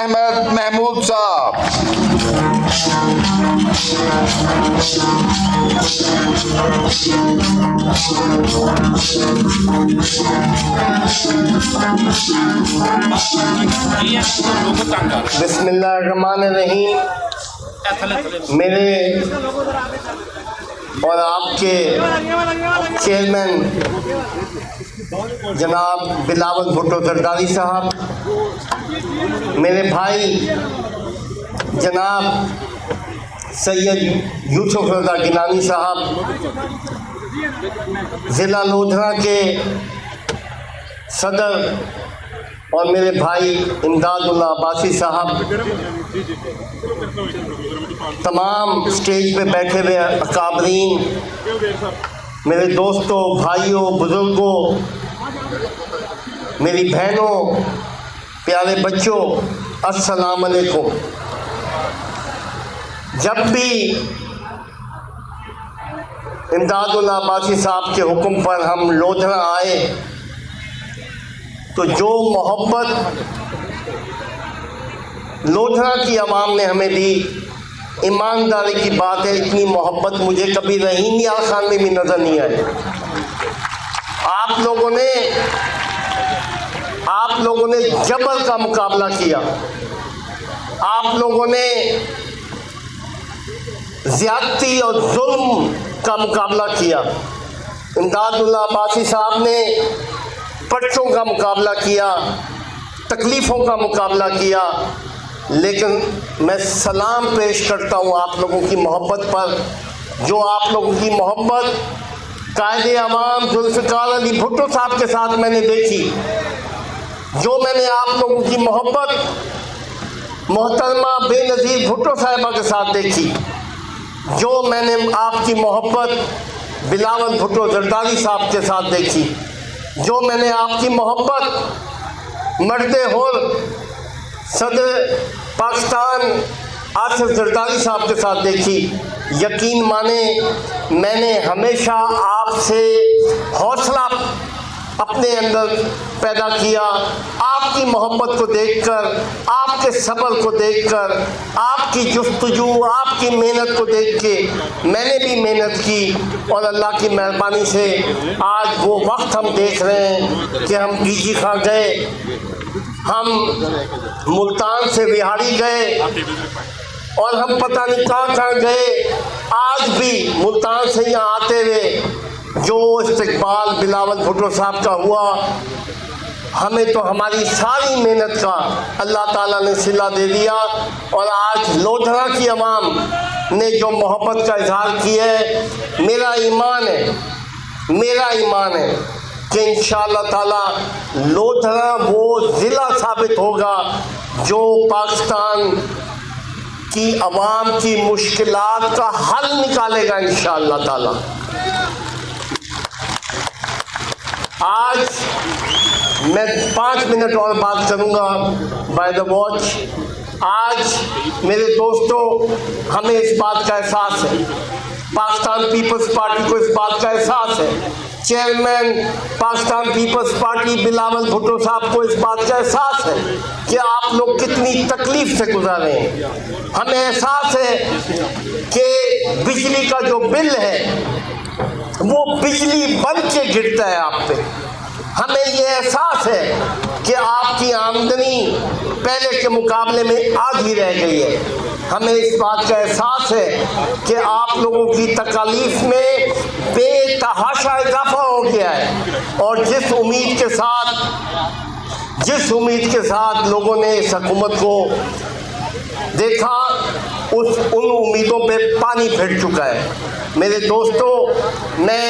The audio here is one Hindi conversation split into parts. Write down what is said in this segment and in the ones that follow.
अहमद महमूद साहब। बिस्मिल्लाहिर्रहमानिर्रहीम। मेरे और आपके चेयरमैन जनाब बिलावल भुट्टो जरदारी साहब, मेरे भाई जनाब सैयद यूसुफ रज़ा गिलानी साहब, ज़िला लोधरा के सदर और मेरे भाई इमदादुल्लाह अब्बासी साहब, तमाम स्टेज पे बैठे हुए अकाबरीन, मेरे दोस्तों, भाइयों, बुज़ुर्गों, मेरी बहनों, प्यारे बच्चों, अस्सलाम वालेकुम। जब भी इमदादुल्लाह अब्बासी साहब के हुक्म पर हम लोधरा आए तो जो मोहब्बत लोधरा की आवाम ने हमें दी, ईमानदारी की बात है, इतनी मोहब्बत मुझे कभी रहीम यार खान में भी नज़र नहीं आई। आप लोगों ने जबर का मुकाबला किया, आप लोगों ने ज़्यादती और जुल्म का मुकाबला किया। इमदादुल्लाह अब्बासी साहब ने पर्चों का मुकाबला किया, तकलीफ़ों का मुकाबला किया, लेकिन मैं सलाम पेश करता हूँ आप लोगों की मोहब्बत पर, जो आप लोगों की मोहब्बत कायदे अवाम जुल्फ़िकार अली भुट्टो साहब के साथ मैंने देखी, जो मैंने आप लोगों की मोहब्बत मोहतरमा बेनज़ीर भुट्टो साहिबा के साथ देखी, जो मैंने आपकी मोहब्बत बिलावल भुट्टो जरदारी साहब के साथ देखी, जो मैंने आपकी मोहब्बत मर्दे होर सदर पाकिस्तान आसिफ जरदारी साहब के साथ देखी, यकीन माने मैंने हमेशा आपसे हौसला अपने अंदर पैदा किया। आपकी मोहब्बत को देखकर, आपके सब्र को देखकर, आपकी जुस्तजू, आपकी मेहनत को देख के मैंने भी मेहनत की और अल्लाह की मेहरबानी से आज वो वक्त हम देख रहे हैं कि हम बीजी खां गए, हम मुल्तान से बिहारी गए और हम पता नहीं कहाँ गए। आज भी मुल्तान से यहाँ आते हुए जो इस्तकबाल बिलावल भुट्टो साहब का हुआ, हमें तो हमारी सारी मेहनत का अल्लाह ताला ने सिला दे दिया। और आज लोधरा की आवाम ने जो मोहब्बत का इजहार किया है, मेरा ईमान है कि इंशाअल्लाह ताला लोधरा वो ज़िला साबित होगा जो पाकिस्तान की आवाम की मुश्किलात का हल निकालेगा इंशाअल्लाह ताला। आज मैं 5 मिनट और बात करूंगा बाय द वॉच। आज मेरे दोस्तों, हमें इस बात का एहसास है, पाकिस्तान पीपल्स पार्टी को इस बात का एहसास है, chairman Pakistan peoples party Bilawal Bhutto साहब को इस बात का एहसास है कि आप लोग कितनी तकलीफ से गुजार रहे हैं। हमें एहसास है कि बिजली का जो बिल है वो बिजली बन के गिरता है आप पे। हमें ये एहसास है कि आपकी आमदनी पहले के मुकाबले में आधी रह गई है। हमें इस बात का एहसास है कि आप लोगों की तकालीफ में बेतहाशा इजाफा हो गया है और जिस उम्मीद के साथ लोगों ने इस हुकूमत को देखा, उन उम्मीदों पे पानी फिर चुका है। मेरे दोस्तों, मैं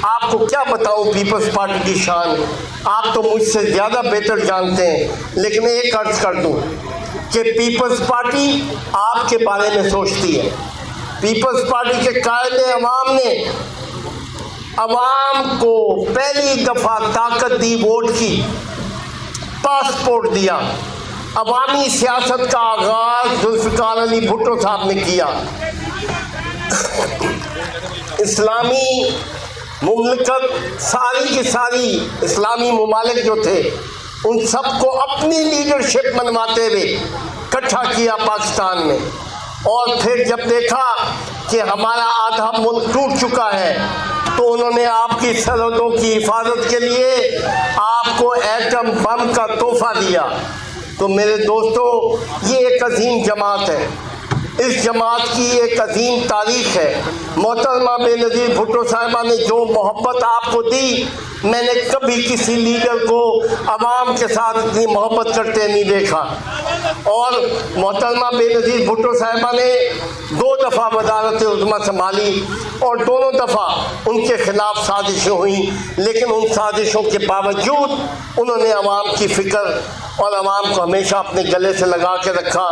आपको क्या बताऊं पीपल्स पार्टी की शान, आप तो मुझसे ज़्यादा बेहतर जानते हैं, लेकिन एक अर्ज कर दूं कि पीपल्स पार्टी आपके बारे में सोचती है। पीपल्स पार्टी के कायदे अवाम ने अवाम को पहली दफ़ा ताकत दी, वोट की, पासपोर्ट दिया। अवामी सियासत का आगाज़ जुल्फ़िकार अली भुट्टो साहब ने किया। इस्लामी मुमलिकत, सारी की सारी इस्लामी ममालिक जो थे, उन सबको अपनी लीडरशिप मनवाते हुए इकट्ठा किया पाकिस्तान में। और फिर जब देखा कि हमारा आधा मुल्क टूट चुका है तो उन्होंने आपकी सरहदों की हिफाजत के लिए आपको एटम बम का तोहफा दिया। तो मेरे दोस्तों, ये एक अजीम जमात है, इस जमात की एक अजीम तारीख है। मोहतरमा बेनज़ीर भुट्टो साहिबा ने जो मोहब्बत आपको दी, मैंने कभी किसी लीडर को अवाम के साथ इतनी मोहब्बत करते नहीं देखा। और मोहतरमा बेनज़ीर भुट्टो साहिबा ने 2 दफ़ा वज़ारत उज़्मा संभाली और दोनों दफ़ा उनके ख़िलाफ़ साजिशें हुई, लेकिन उन साजिशों के बावजूद उन्होंने अवाम की फ़िक्र और अवाम को हमेशा अपने गले से लगा के रखा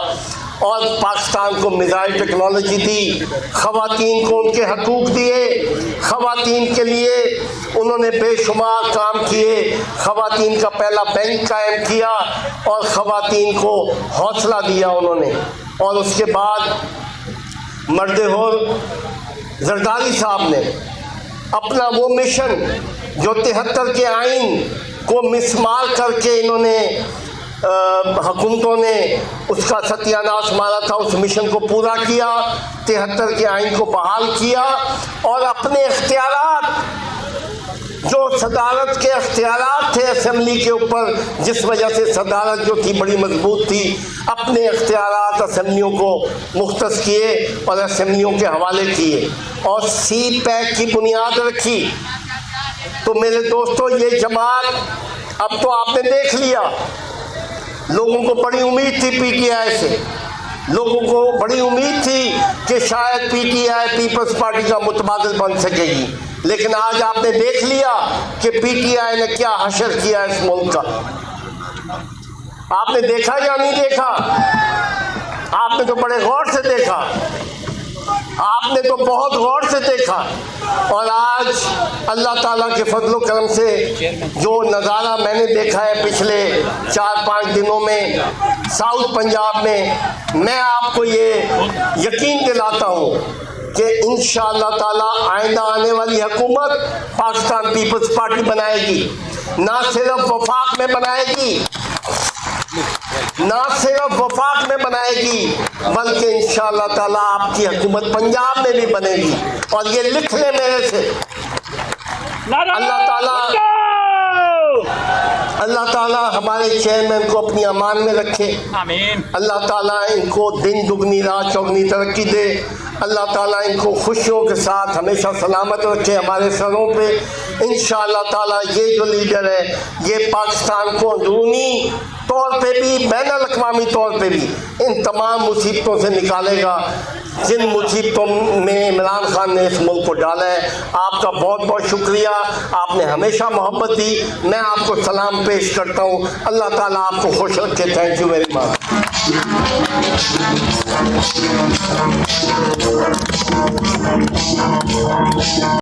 और पाकिस्तान को मिसाइल टेक्नोलॉजी दी, ख़वातीन को उनके हकूक़ दिए, ख़वातीन के लिए उन्होंने बेशुमार काम किए, ख़वातीन का पहला बैंक कायम किया और ख़वातीन को हौसला दिया उन्होंने। और उसके बाद मर्द होर जरदारी साहब ने अपना वो मिशन जो 73 के आइन को मिसमार करके इन्होंने हुकूमतों ने उसका सत्यानाश मारा था, उस मिशन को पूरा किया, 73 के आइन को बहाल किया और अपने इख्तियारात, जो सदारत के इख्तियारात थे असेंबली के ऊपर, जिस वजह से सदारत जो थी बड़ी मजबूत थी, अपने इख्तियारात असेंबलियों को मुख्तस किए और असेंबलियों के हवाले किए और सी पैक की बुनियाद रखी। तो मेरे दोस्तों, ये जमात अब तो आपने देख लिया, लोगों को बड़ी उम्मीद थी पीटीआई से, लोगों को बड़ी उम्मीद थी कि शायद पीटीआई पीपल्स पार्टी का मुतबादिल बन सकेगी, लेकिन आज आपने देख लिया कि पीटीआई ने क्या हशर किया इस मुल्क का। आपने देखा या नहीं देखा? आपने तो बड़े गौर से देखा, आपने तो बहुत गौर से देखा। और आज अल्लाह ताला के फजलो करम से जो नज़ारा मैंने देखा है पिछले 4-5 दिनों में साउथ पंजाब में, मैं आपको ये यकीन दिलाता हूँ कि इंशाअल्लाह ताला आइंदा आने वाली हुकूमत पाकिस्तान पीपल्स पार्टी बनाएगी। ना सिर्फ वफाक में बनाएगी, ना सिर्फ वफाक में बनाएगी, बल्कि इंशाअल्लाह ताला आपकी हुकूमत पंजाब में भी बनेगी। और ये लिख ले मेरे से, अल्लाह ताला हमारे चेयरमैन को अपनी अमान में रखे, आमीन। अल्लाह ताला इनको दिन दुगनी रात चौगनी तरक्की दे, अल्लाह ताला इनको खुशियों के साथ हमेशा सलामत रखे हमारे सरों पे। इंशाअल्लाह ताला ये जो लीडर है ये पाकिस्तान को अंदरूनी तौर पे भी बैनुल अक़वामी तौर पे भी इन तमाम मुसीबतों से निकालेगा जिन मुसीबतों में इमरान खान ने इस मुल्क को डाला है। आपका बहुत बहुत शुक्रिया, आपने हमेशा मोहब्बत दी, मैं आपको सलाम पेश करता हूँ। अल्लाह ताला आपको खुश रखे। Thank you very much.